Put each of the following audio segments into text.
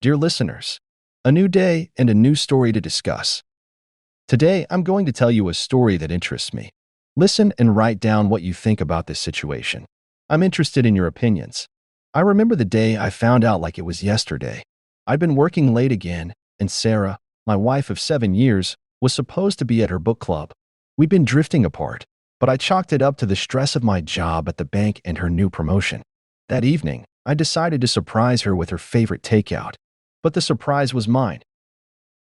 Dear listeners, a new day and a new story to discuss. Today, I'm going to tell you a story that interests me. Listen and write down what you think about this situation. I'm interested in your opinions. I remember the day I found out like it was yesterday. I'd been working late again, and Sarah, my wife of 7 years, was supposed to be at her book club. We'd been drifting apart, but I chalked it up to the stress of my job at the bank and her new promotion. That evening, I decided to surprise her with her favorite takeout. But the surprise was mine.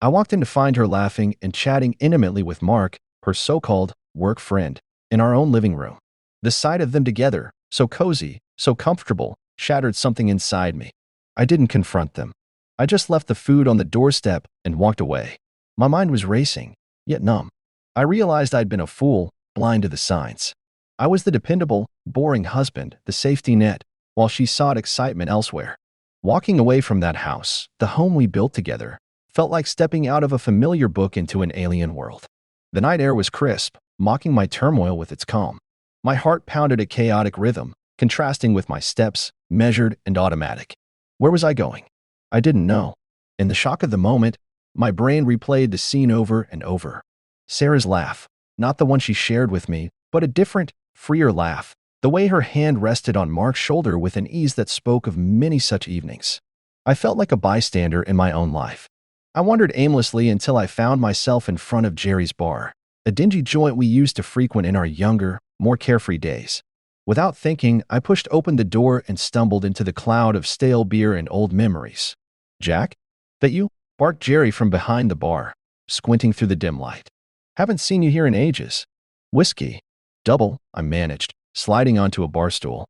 I walked in to find her laughing and chatting intimately with Mark, her so-called work friend, in our own living room. The sight of them together, so cozy, so comfortable, shattered something inside me. I didn't confront them. I just left the food on the doorstep and walked away. My mind was racing, yet numb. I realized I'd been a fool, blind to the signs. I was the dependable, boring husband, the safety net, while she sought excitement elsewhere. Walking away from that house, the home we built together, felt like stepping out of a familiar book into an alien world. The night air was crisp, mocking my turmoil with its calm. My heart pounded a chaotic rhythm, contrasting with my steps, measured and automatic. Where was I going? I didn't know. In the shock of the moment, my brain replayed the scene over and over. Sarah's laugh, not the one she shared with me, but a different, freer laugh. The way her hand rested on Mark's shoulder with an ease that spoke of many such evenings. I felt like a bystander in my own life. I wandered aimlessly until I found myself in front of Jerry's bar, a dingy joint we used to frequent in our younger, more carefree days. Without thinking, I pushed open the door and stumbled into the cloud of stale beer and old memories. "Jack? That you?" barked Jerry from behind the bar, squinting through the dim light. "Haven't seen you here in ages." "Whiskey." "Double," I managed, sliding onto a bar stool.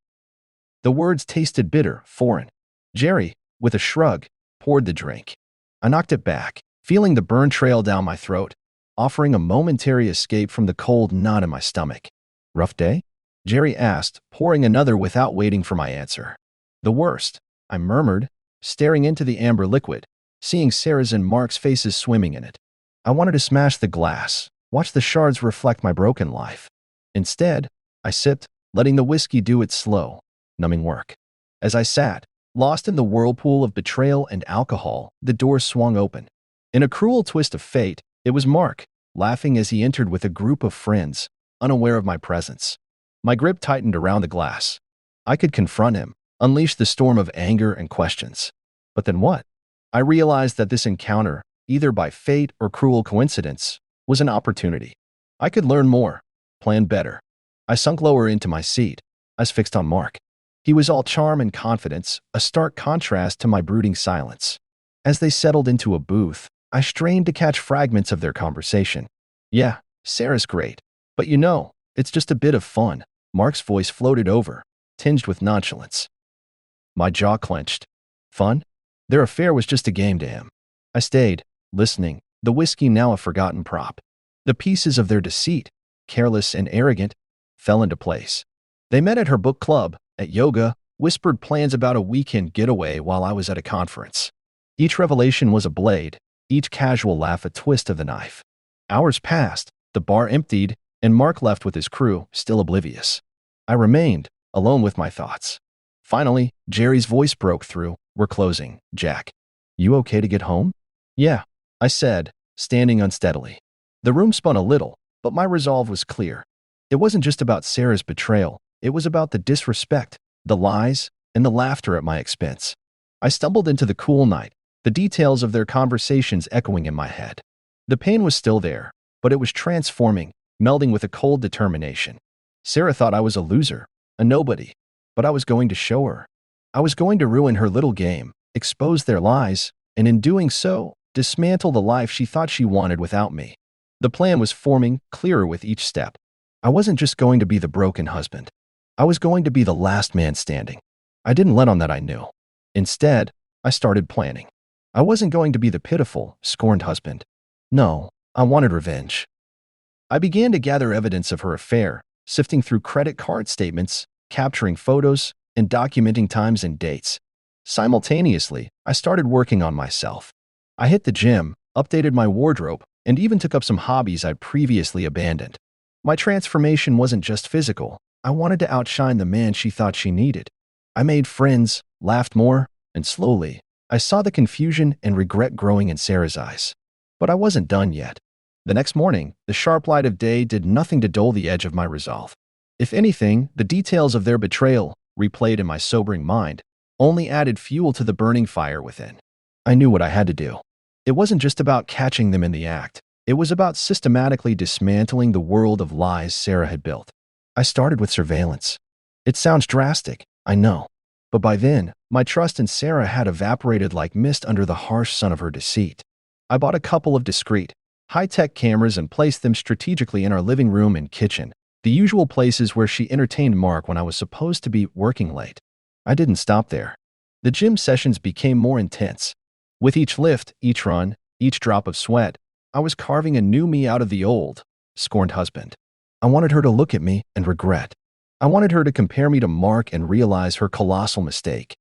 The words tasted bitter, foreign. Jerry, with a shrug, poured the drink. I knocked it back, feeling the burn trail down my throat, offering a momentary escape from the cold knot in my stomach. "Rough day?" Jerry asked, pouring another without waiting for my answer. "The worst," I murmured, staring into the amber liquid, seeing Sarah's and Mark's faces swimming in it. I wanted to smash the glass, watch the shards reflect my broken life. Instead, I sipped, letting the whiskey do its slow, numbing work. As I sat, lost in the whirlpool of betrayal and alcohol, the door swung open. In a cruel twist of fate, it was Mark, laughing as he entered with a group of friends, unaware of my presence. My grip tightened around the glass. I could confront him, unleash the storm of anger and questions. But then what? I realized that this encounter, either by fate or cruel coincidence, was an opportunity. I could learn more, plan better. I sunk lower into my seat, eyes fixed on Mark. He was all charm and confidence, a stark contrast to my brooding silence. As they settled into a booth, I strained to catch fragments of their conversation. "Yeah, Sarah's great. But you know, it's just a bit of fun." Mark's voice floated over, tinged with nonchalance. My jaw clenched. Fun? Their affair was just a game to him. I stayed, listening, the whiskey now a forgotten prop. The pieces of their deceit, careless and arrogant, fell into place. They met at her book club, at yoga, whispered plans about a weekend getaway while I was at a conference. Each revelation was a blade, each casual laugh a twist of the knife. Hours passed, the bar emptied, and Mark left with his crew, still oblivious. I remained, alone with my thoughts. Finally, Jerry's voice broke through. "We're closing, Jack. You okay to get home?" "Yeah," I said, standing unsteadily. The room spun a little, but my resolve was clear. It wasn't just about Sarah's betrayal. It was about the disrespect, the lies, and the laughter at my expense. I stumbled into the cool night, the details of their conversations echoing in my head. The pain was still there, but it was transforming, melding with a cold determination. Sarah thought I was a loser, a nobody, but I was going to show her. I was going to ruin her little game, expose their lies, and in doing so, dismantle the life she thought she wanted without me. The plan was forming, clearer with each step. I wasn't just going to be the broken husband. I was going to be the last man standing. I didn't let on that I knew. Instead, I started planning. I wasn't going to be the pitiful, scorned husband. No, I wanted revenge. I began to gather evidence of her affair, sifting through credit card statements, capturing photos, and documenting times and dates. Simultaneously, I started working on myself. I hit the gym, updated my wardrobe, and even took up some hobbies I'd previously abandoned. My transformation wasn't just physical. I wanted to outshine the man she thought she needed. I made friends, laughed more, and slowly, I saw the confusion and regret growing in Sarah's eyes. But I wasn't done yet. The next morning, the sharp light of day did nothing to dull the edge of my resolve. If anything, the details of their betrayal, replayed in my sobering mind, only added fuel to the burning fire within. I knew what I had to do. It wasn't just about catching them in the act. It was about systematically dismantling the world of lies Sarah had built. I started with surveillance. It sounds drastic, I know. But by then, my trust in Sarah had evaporated like mist under the harsh sun of her deceit. I bought a couple of discreet, high-tech cameras and placed them strategically in our living room and kitchen, the usual places where she entertained Mark when I was supposed to be working late. I didn't stop there. The gym sessions became more intense. With each lift, each run, each drop of sweat, I was carving a new me out of the old, scorned husband. I wanted her to look at me and regret. I wanted her to compare me to Mark and realize her colossal mistake.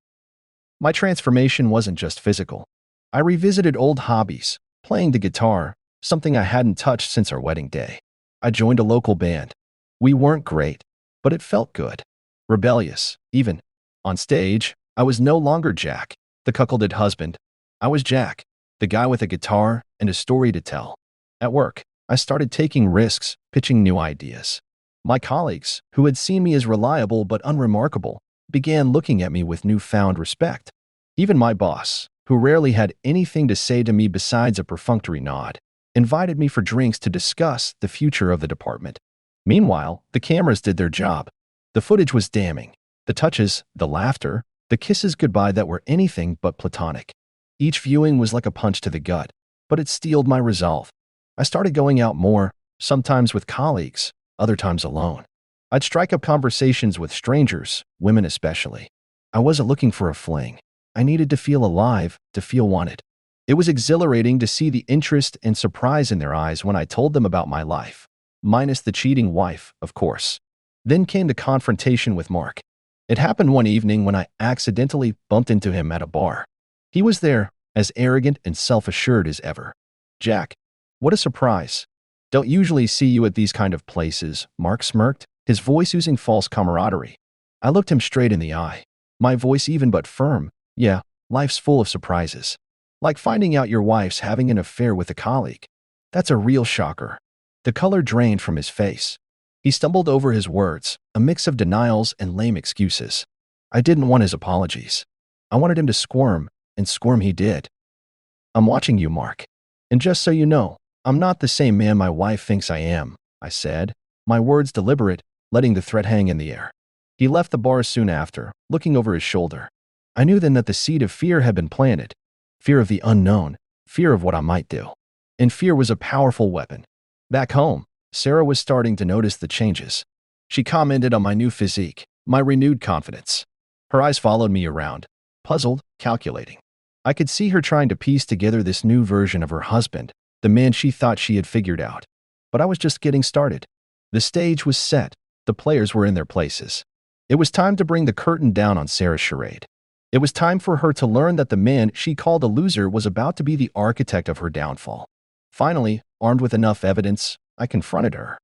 My transformation wasn't just physical. I revisited old hobbies, playing the guitar, something I hadn't touched since our wedding day. I joined a local band. We weren't great, but it felt good. Rebellious, even. On stage, I was no longer Jack, the cuckolded husband. I was Jack, the guy with a guitar and a story to tell. At work, I started taking risks, pitching new ideas. My colleagues, who had seen me as reliable but unremarkable, began looking at me with newfound respect. Even my boss, who rarely had anything to say to me besides a perfunctory nod, invited me for drinks to discuss the future of the department. Meanwhile, the cameras did their job. The footage was damning. The touches, the laughter, the kisses goodbye that were anything but platonic. Each viewing was like a punch to the gut, but it steeled my resolve. I started going out more, sometimes with colleagues, other times alone. I'd strike up conversations with strangers, women especially. I wasn't looking for a fling. I needed to feel alive, to feel wanted. It was exhilarating to see the interest and surprise in their eyes when I told them about my life. Minus the cheating wife, of course. Then came the confrontation with Mark. It happened one evening when I accidentally bumped into him at a bar. He was there, as arrogant and self-assured as ever. "Jack, what a surprise. Don't usually see you at these kind of places," Mark smirked, his voice oozing false camaraderie. I looked him straight in the eye, my voice even but firm. "Yeah, life's full of surprises. Like finding out your wife's having an affair with a colleague. That's a real shocker." The color drained from his face. He stumbled over his words, a mix of denials and lame excuses. I didn't want his apologies. I wanted him to squirm, and squirm he did. "I'm watching you, Mark. And just so you know, I'm not the same man my wife thinks I am," I said, my words deliberate, letting the threat hang in the air. He left the bar soon after, looking over his shoulder. I knew then that the seed of fear had been planted. Fear of the unknown, fear of what I might do. And fear was a powerful weapon. Back home, Sarah was starting to notice the changes. She commented on my new physique, my renewed confidence. Her eyes followed me around, puzzled, calculating. I could see her trying to piece together this new version of her husband, the man she thought she had figured out. But I was just getting started. The stage was set. The players were in their places. It was time to bring the curtain down on Sarah's charade. It was time for her to learn that the man she called a loser was about to be the architect of her downfall. Finally, armed with enough evidence, I confronted her.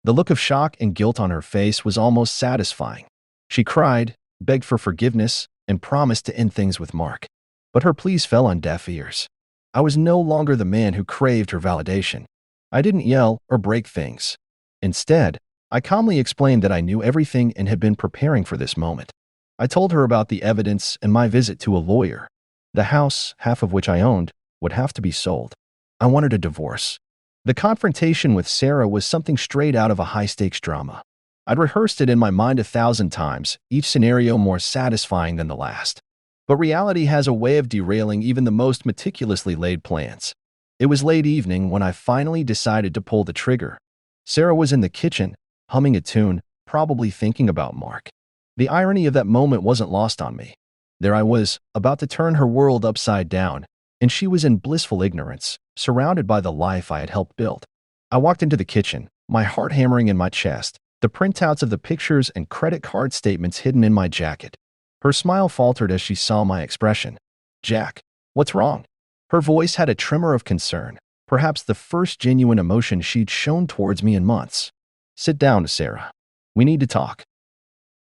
The look of shock and guilt on her face was almost satisfying. She cried, begged for forgiveness, and promised to end things with Mark. But her pleas fell on deaf ears. I was no longer the man who craved her validation. I didn't yell or break things. Instead, I calmly explained that I knew everything and had been preparing for this moment. I told her about the evidence and my visit to a lawyer. The house, half of which I owned, would have to be sold. I wanted a divorce. The confrontation with Sarah was something straight out of a high-stakes drama. I'd rehearsed it in my mind 1,000 times, each scenario more satisfying than the last. But reality has a way of derailing even the most meticulously laid plans. It was late evening when I finally decided to pull the trigger. Sarah was in the kitchen, humming a tune, probably thinking about Mark. The irony of that moment wasn't lost on me. There I was, about to turn her world upside down, and she was in blissful ignorance, surrounded by the life I had helped build. I walked into the kitchen, my heart hammering in my chest, the printouts of the pictures and credit card statements hidden in my jacket. Her smile faltered as she saw my expression. "Jack, what's wrong?" Her voice had a tremor of concern, perhaps the first genuine emotion she'd shown towards me in months. "Sit down, Sarah. We need to talk."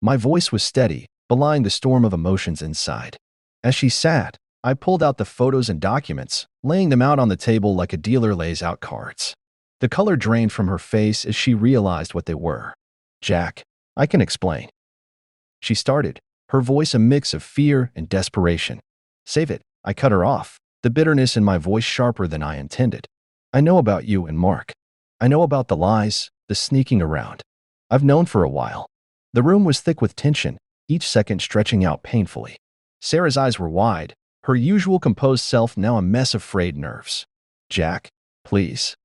My voice was steady, belying the storm of emotions inside. As she sat, I pulled out the photos and documents, laying them out on the table like a dealer lays out cards. The color drained from her face as she realized what they were. Jack, I can explain. She started, her voice a mix of fear and desperation. Save it, I cut her off, the bitterness in my voice sharper than I intended. I know about you and Mark. I know about the lies, the sneaking around. I've known for a while. The room was thick with tension, each second stretching out painfully. Sarah's eyes were wide, her usual composed self now a mess of frayed nerves. Jack, please.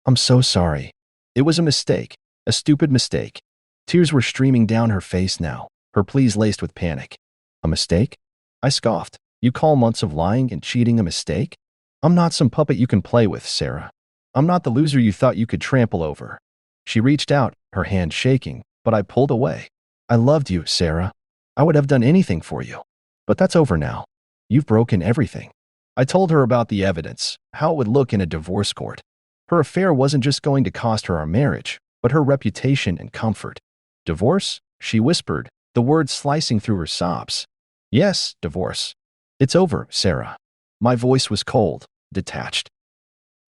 I'm so sorry. It was a mistake, a stupid mistake. Tears were streaming down her face now, her pleas laced with panic. A mistake? I scoffed. You call months of lying and cheating a mistake? I'm not some puppet you can play with, Sarah. I'm not the loser you thought you could trample over. She reached out, her hand shaking, but I pulled away. I loved you, Sarah. I would have done anything for you. But that's over now. You've broken everything. I told her about the evidence, how it would look in a divorce court. Her affair wasn't just going to cost her our marriage, but her reputation and comfort. Divorce? She whispered, the words slicing through her sobs. Yes, divorce. It's over, Sarah. My voice was cold, detached.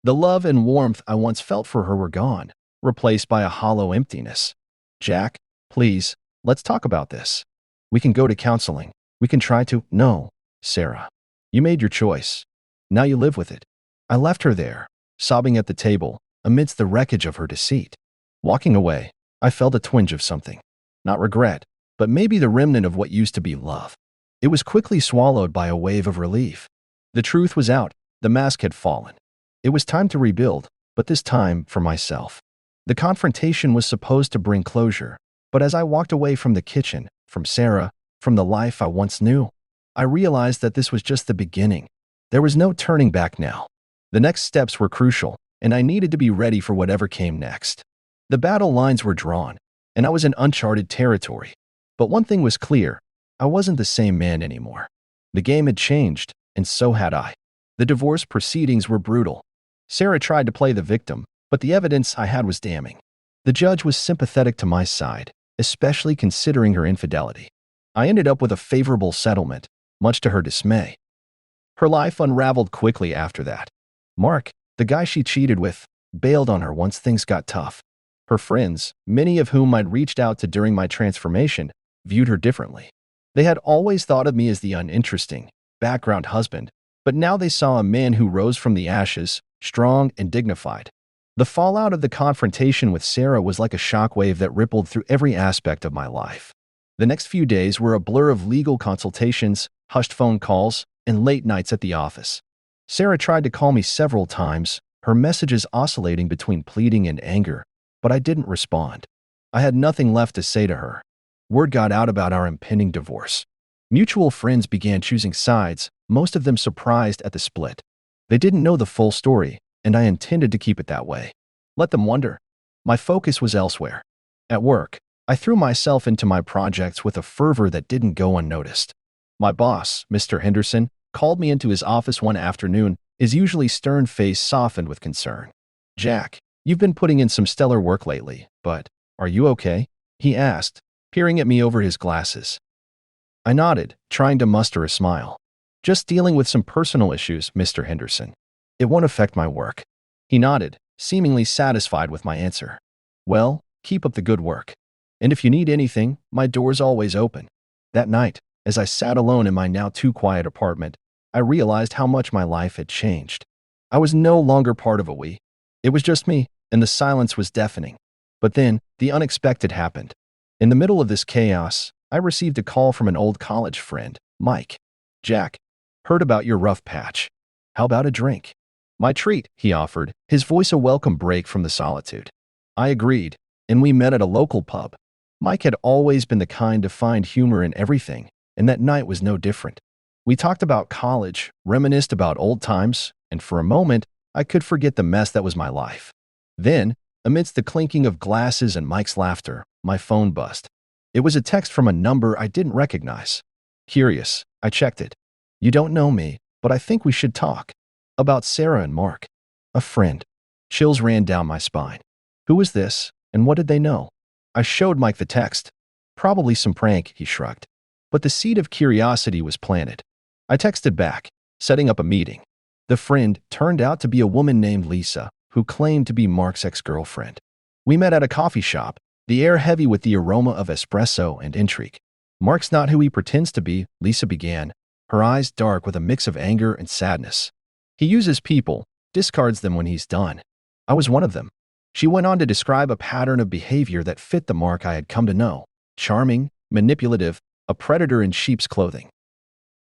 The love and warmth I once felt for her were gone, replaced by a hollow emptiness. Jack, please, let's talk about this. We can go to counseling. We can try to— No, Sarah. You made your choice. Now you live with it. I left her there, sobbing at the table, amidst the wreckage of her deceit. Walking away, I felt a twinge of something. Not regret, but maybe the remnant of what used to be love. It was quickly swallowed by a wave of relief. The truth was out. The mask had fallen. It was time to rebuild, but this time for myself. The confrontation was supposed to bring closure, but as I walked away from the kitchen, from Sarah, from the life I once knew, I realized that this was just the beginning. There was no turning back now. The next steps were crucial, and I needed to be ready for whatever came next. The battle lines were drawn, and I was in uncharted territory. But one thing was clear. I wasn't the same man anymore. The game had changed, and so had I. The divorce proceedings were brutal. Sarah tried to play the victim, but the evidence I had was damning. The judge was sympathetic to my side, especially considering her infidelity. I ended up with a favorable settlement, much to her dismay. Her life unraveled quickly after that. Mark, the guy she cheated with, bailed on her once things got tough. Her friends, many of whom I'd reached out to during my transformation, viewed her differently. They had always thought of me as the uninteresting, background husband, but now they saw a man who rose from the ashes, strong and dignified. The fallout of the confrontation with Sarah was like a shockwave that rippled through every aspect of my life. The next few days were a blur of legal consultations, hushed phone calls, and late nights at the office. Sarah tried to call me several times, her messages oscillating between pleading and anger, but I didn't respond. I had nothing left to say to her. Word got out about our impending divorce. Mutual friends began choosing sides, most of them surprised at the split. They didn't know the full story, and I intended to keep it that way. Let them wonder. My focus was elsewhere. At work, I threw myself into my projects with a fervor that didn't go unnoticed. My boss, Mr. Henderson, called me into his office one afternoon, his usually stern face softened with concern. Jack, you've been putting in some stellar work lately, but are you okay? He asked, peering at me over his glasses. I nodded, trying to muster a smile. Just dealing with some personal issues, Mr. Henderson. It won't affect my work. He nodded, seemingly satisfied with my answer. Well, keep up the good work. And if you need anything, my door's always open. That night, as I sat alone in my now too quiet apartment, I realized how much my life had changed. I was no longer part of a we. It was just me, and the silence was deafening. But then, the unexpected happened. In the middle of this chaos, I received a call from an old college friend, Mike. Jack, heard about your rough patch. How about a drink? My treat, he offered, his voice a welcome break from the solitude. I agreed, and we met at a local pub. Mike had always been the kind to find humor in everything, and that night was no different. We talked about college, reminisced about old times, and for a moment, I could forget the mess that was my life. Then, amidst the clinking of glasses and Mike's laughter, my phone buzzed. It was a text from a number I didn't recognize. Curious, I checked it. You don't know me, but I think we should talk. About Sarah and Mark. A friend. Chills ran down my spine. Who was this, and what did they know? I showed Mike the text. Probably some prank, he shrugged. But the seed of curiosity was planted. I texted back, setting up a meeting. The friend turned out to be a woman named Lisa, who claimed to be Mark's ex-girlfriend. We met at a coffee shop, the air heavy with the aroma of espresso and intrigue. "Mark's not who he pretends to be," Lisa began, her eyes dark with a mix of anger and sadness. "He uses people, discards them when he's done. I was one of them." She went on to describe a pattern of behavior that fit the Mark I had come to know: charming, manipulative, a predator in sheep's clothing.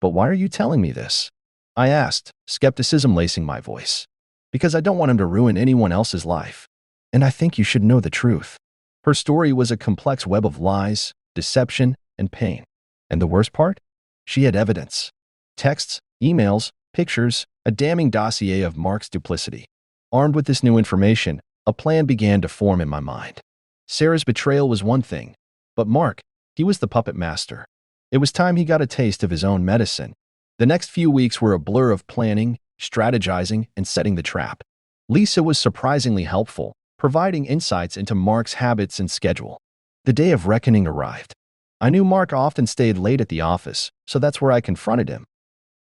"But why are you telling me this?" I asked, skepticism lacing my voice. "Because I don't want him to ruin anyone else's life. And I think you should know the truth." Her story was a complex web of lies, deception, and pain. And the worst part? She had evidence. Texts, emails, pictures, a damning dossier of Mark's duplicity. Armed with this new information, a plan began to form in my mind. Sarah's betrayal was one thing, but Mark, he was the puppet master. It was time he got a taste of his own medicine. The next few weeks were a blur of planning, strategizing, and setting the trap. Lisa was surprisingly helpful, providing insights into Mark's habits and schedule. The day of reckoning arrived. I knew Mark often stayed late at the office, so that's where I confronted him.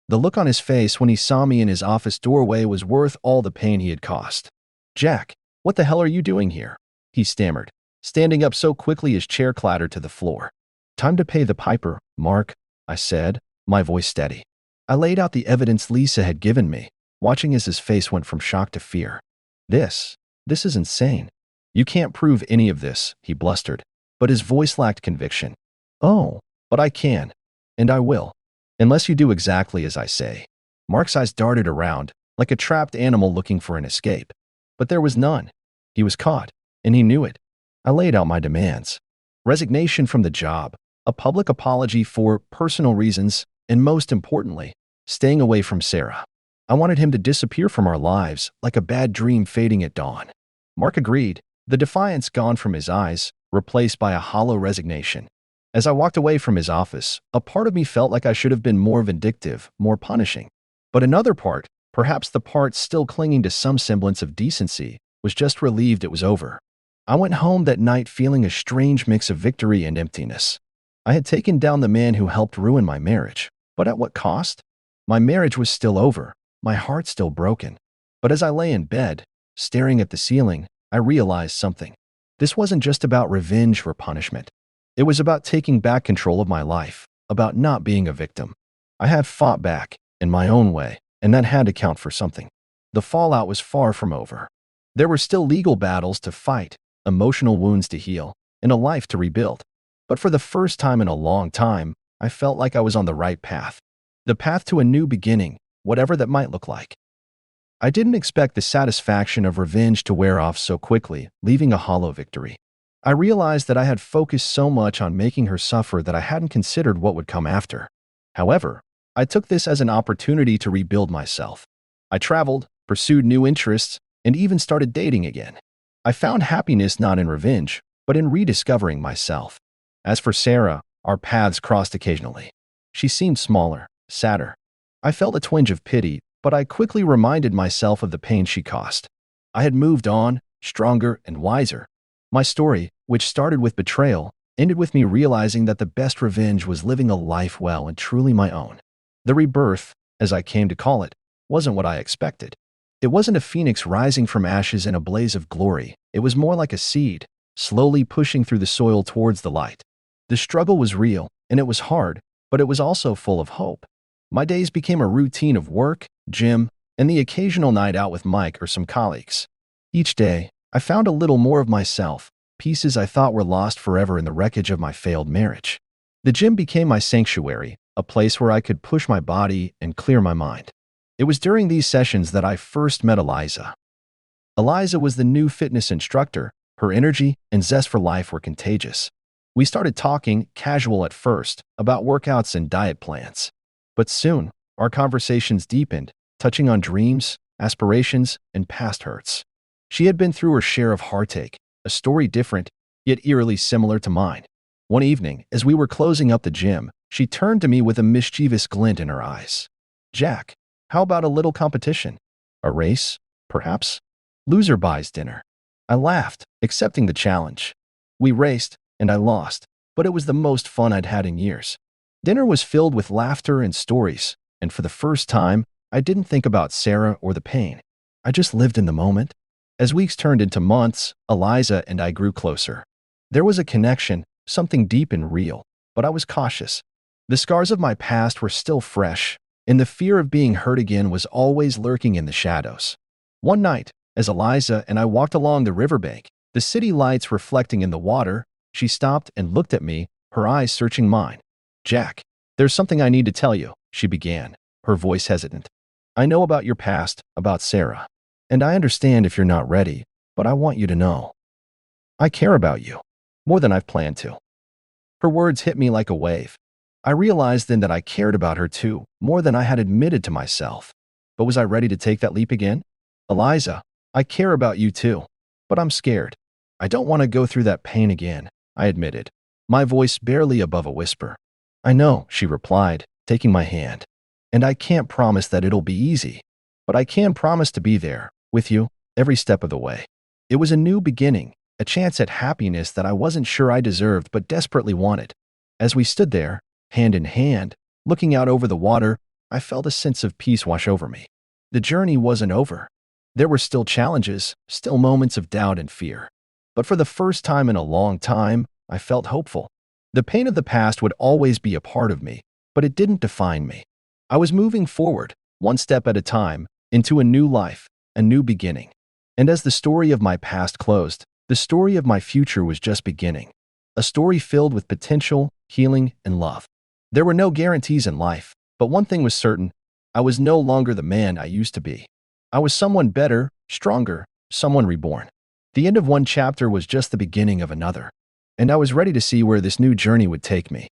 The look on his face when he saw me in his office doorway was worth all the pain he had caused. "Jack, what the hell are you doing here?" he stammered, standing up so quickly his chair clattered to the floor. "Time to pay the piper, Mark," I said, my voice steady. I laid out the evidence Lisa had given me, watching as his face went from shock to fear. This is insane. "You can't prove any of this," he blustered, but his voice lacked conviction. "Oh, but I can, and I will, unless you do exactly as I say." Mark's eyes darted around, like a trapped animal looking for an escape. But there was none. He was caught, and he knew it. I laid out my demands: resignation from the job, a public apology for personal reasons, and most importantly, staying away from Sarah. I wanted him to disappear from our lives like a bad dream fading at dawn. Mark agreed, the defiance gone from his eyes, replaced by a hollow resignation. As I walked away from his office, a part of me felt like I should have been more vindictive, more punishing. But another part, perhaps the part still clinging to some semblance of decency, was just relieved it was over. I went home that night feeling a strange mix of victory and emptiness. I had taken down the man who helped ruin my marriage, but at what cost? My marriage was still over, my heart still broken. But as I lay in bed, staring at the ceiling, I realized something. This wasn't just about revenge or punishment. It was about taking back control of my life, about not being a victim. I had fought back, in my own way, and that had to count for something. The fallout was far from over. There were still legal battles to fight, emotional wounds to heal, and a life to rebuild. But for the first time in a long time, I felt like I was on the right path. The path to a new beginning, whatever that might look like. I didn't expect the satisfaction of revenge to wear off so quickly, leaving a hollow victory. I realized that I had focused so much on making her suffer that I hadn't considered what would come after. However, I took this as an opportunity to rebuild myself. I traveled, pursued new interests, and even started dating again. I found happiness not in revenge, but in rediscovering myself. As for Sarah, our paths crossed occasionally. She seemed smaller, sadder. I felt a twinge of pity, but I quickly reminded myself of the pain she caused. I had moved on, stronger and wiser. My story, which started with betrayal, ended with me realizing that the best revenge was living a life well and truly my own. The rebirth, as I came to call it, wasn't what I expected. It wasn't a phoenix rising from ashes in a blaze of glory. It was more like a seed, slowly pushing through the soil towards the light. The struggle was real, and it was hard, but it was also full of hope. My days became a routine of work, gym, and the occasional night out with Mike or some colleagues. Each day, I found a little more of myself, pieces I thought were lost forever in the wreckage of my failed marriage. The gym became my sanctuary, a place where I could push my body and clear my mind. It was during these sessions that I first met Eliza. Eliza was the new fitness instructor. Her energy and zest for life were contagious. We started talking, casual at first, about workouts and diet plans. But soon, our conversations deepened, touching on dreams, aspirations, and past hurts. She had been through her share of heartache, a story different, yet eerily similar to mine. One evening, as we were closing up the gym, she turned to me with a mischievous glint in her eyes. "Jack, how about a little competition? A race, perhaps? Loser buys dinner." I laughed, accepting the challenge. We raced, and I lost, but it was the most fun I'd had in years. Dinner was filled with laughter and stories, And for the first time, I didn't think about Sarah or the pain. I just lived in the moment. As weeks turned into months, Eliza and I grew closer. There was a connection, something deep and real, but I was cautious. The scars of my past were still fresh, and the fear of being hurt again was always lurking in the shadows. One night, as Eliza and I walked along the riverbank, the city lights reflecting in the water, she stopped and looked at me, her eyes searching mine. "Jack, there's something I need to tell you," she began, her voice hesitant. "I know about your past, about Sarah. And I understand if you're not ready, but I want you to know. I care about you, more than I've planned to." Her words hit me like a wave. I realized then that I cared about her too, more than I had admitted to myself. But was I ready to take that leap again? "Eliza, I care about you too, but I'm scared. I don't want to go through that pain again," I admitted, my voice barely above a whisper. "I know," she replied, taking my hand. "And I can't promise that it'll be easy, but I can promise to be there, with you, every step of the way." It was a new beginning, a chance at happiness that I wasn't sure I deserved but desperately wanted. As we stood there, hand in hand, looking out over the water, I felt a sense of peace wash over me. The journey wasn't over. There were still challenges, still moments of doubt and fear. But for the first time in a long time, I felt hopeful. The pain of the past would always be a part of me, but it didn't define me. I was moving forward, one step at a time, into a new life, a new beginning. And as the story of my past closed, the story of my future was just beginning. A story filled with potential, healing, and love. There were no guarantees in life, but one thing was certain: I was no longer the man I used to be. I was someone better, stronger, someone reborn. The end of one chapter was just the beginning of another, and I was ready to see where this new journey would take me.